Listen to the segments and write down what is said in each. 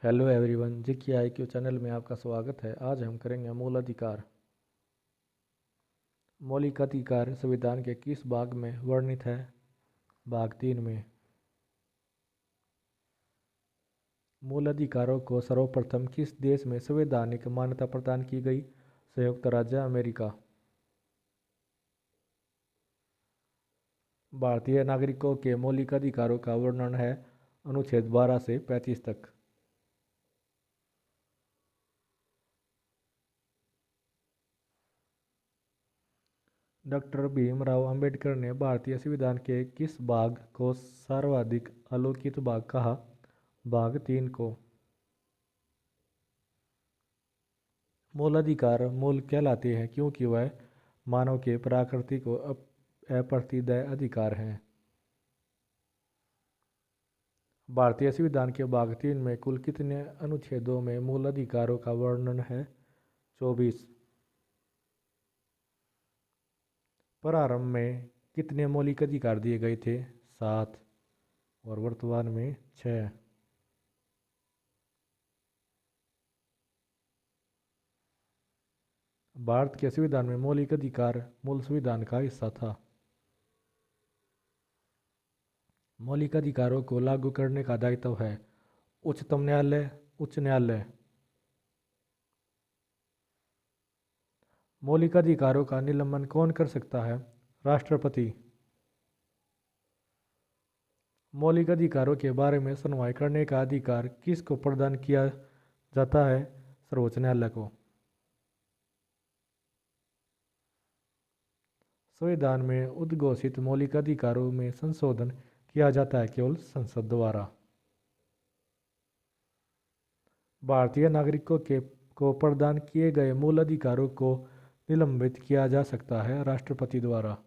Hello everyone, G I Q channel में आपका स्वागत है। आज हम करेंगे मूल अधिकार। मौलिक अधिकार संविधान के किस भाग में वर्णित है? भाग 3 में। मूल अधिकारों को सर्वप्रथम किस देश में संवैधानिक मान्यता प्रदान की गई? संयुक्त राज्य अमेरिका। भारतीय नागरिकों के मौलिक अधिकारों का वर्णन है अनुच्छेद 12 से 35 तक। डॉक्टर भीमराव अंबेडकर ने भारतीय संविधान के किस भाग को सर्वाधिक अलौकिक भाग कहा? भाग 3 को। मूल अधिकार मूल कहलाते हैं क्योंकि वह मानव के प्राकृतिक व अप्रतिदेय अधिकार हैं। भारतीय संविधान के भाग 3 में कुल कितने अनुच्छेदों में मूल अधिकारों का वर्णन है? 24। प्रारंभ में कितने मौलिक अधिकार दिए गए थे? 7 और वर्तमान में 6। भारत के संविधान में मौलिक अधिकार मूल संविधान का हिस्सा था। मौलिक अधिकारों को लागू करने का दायित्व है उच्चतम न्यायालय, उच्च न्यायालय। मौलिक अधिकारों का निलंबन कौन कर सकता है? राष्ट्रपति। मौलिक अधिकारों के बारे में सुनवाई करने का अधिकार किसको प्रदान किया जाता है? सर्वोच्च न्यायालय को। संविधान में उद्घोषित मौलिक अधिकारों में संशोधन किया जाता है केवल संसद द्वारा। भारतीय नागरिकों के को प्रदान किए गए मूल अधिकारों को निलंबित किया जा सकता है राष्ट्रपति द्वारा।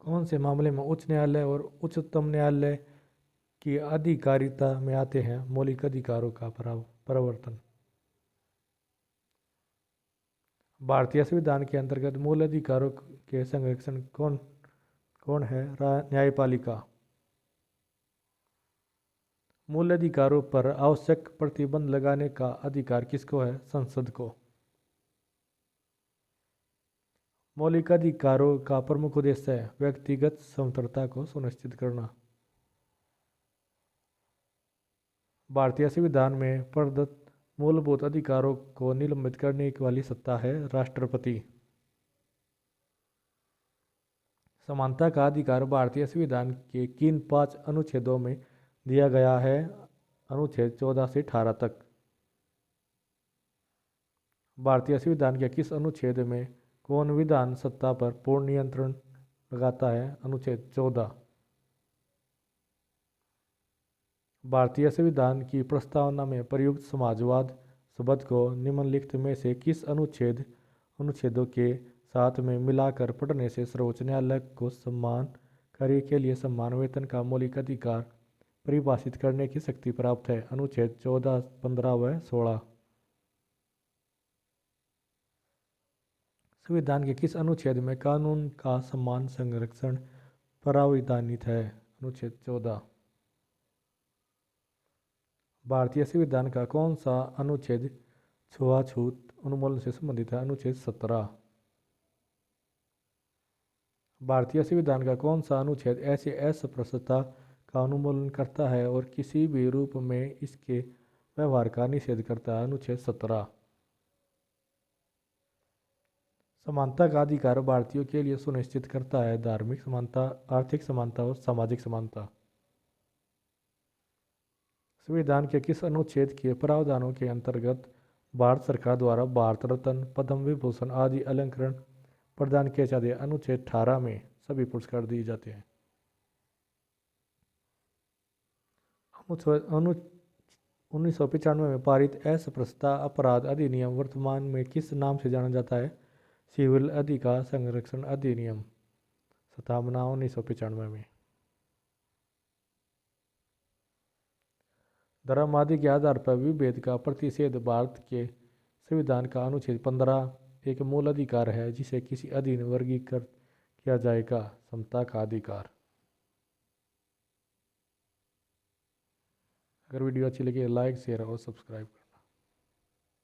कौन से मामले में उच्च न्यायालय और उच्चतम न्यायालय की अधिकारिता में आते हैं मौलिक अधिकारों का प्रवर्तन? भारतीय संविधान के अंतर्गत मूल अधिकारों के संरक्षण कौन कौन है? न्यायपालिका। मूल अधिकारों पर आवश्यक प्रतिबंध लगाने का अधिकार किसको है? संसद को। मौलिक अधिकारों का प्रमुख उद्देश्य है व्यक्तिगत स्वतंत्रता को सुनिश्चित करना। भारतीय संविधान में प्रदत्त मूलभूत अधिकारों को निलंबित करने वाली सत्ता है राष्ट्रपति। समानता का अधिकार भारतीय संविधान के किन 5 अनुच्छेदों में दिया गया है? अनुच्छेद 14 से 18 तक। भारतीय संविधान के किस अनुच्छेद में कौन विधान सत्ता पर पूर्ण नियंत्रण लगाता है? अनुच्छेद 14। भारतीय संविधान की प्रस्तावना में प्रयुक्त समाजवाद शब्द को निम्नलिखित में से किस अनुच्छेदों के साथ में मिलाकर पढ़ने से सर्वोच्च न्यायालय को सम्मान कार्य के लिए समान वेतन का मौलिक अधिकार परिभाषित करने की शक्ति प्राप्त है? अनुच्छेद 14, 15 व 16। संविधान के किस अनुच्छेद में कानून का समान संरक्षण प्राविधानित है? अनुच्छेद 14। भारतीय संविधान का कौन सा अनुच्छेद छुआछूत उन्मूलन से संबंधित है? अनुच्छेद 17। भारतीय संविधान का कौन सा अनुच्छेद ऐसी अस्पृश्यता का उन्मूलन करता है और किसी भी रूप में इसके व्यवहार का निषेध करता है? अनुच्छेद 17। समानता का अधिकार भारतीयों के लिए सुनिश्चित करता है धार्मिक समानता, आर्थिक समानता और सामाजिक समानता। संविधान के किस अनुच्छेद के प्रावधानों के अंतर्गत भारत सरकार द्वारा भारत रत्न, पद्म विभूषण आदि अलंकरण प्रदान किए जाते हैं? अनुच्छेद 18 में सभी पुरस्कार दिए जाते हैं। 1995 में पारित अस्पृश्यता अपराध अधिनियम वर्तमान में किस नाम से जाना जाता है? सिविल अधिकार संरक्षण अधिनियम। स्थापना 1995 में। धर्म आदि के आधार पर विभेद का प्रतिषेध भारत के संविधान का अनुच्छेद 15 एक मूल अधिकार है जिसे किसी अधीन वर्गीकृत किया जाएगा। समता का अधिकार। अगर वीडियो अच्छी लगी लाइक शेयर और सब्सक्राइब करें।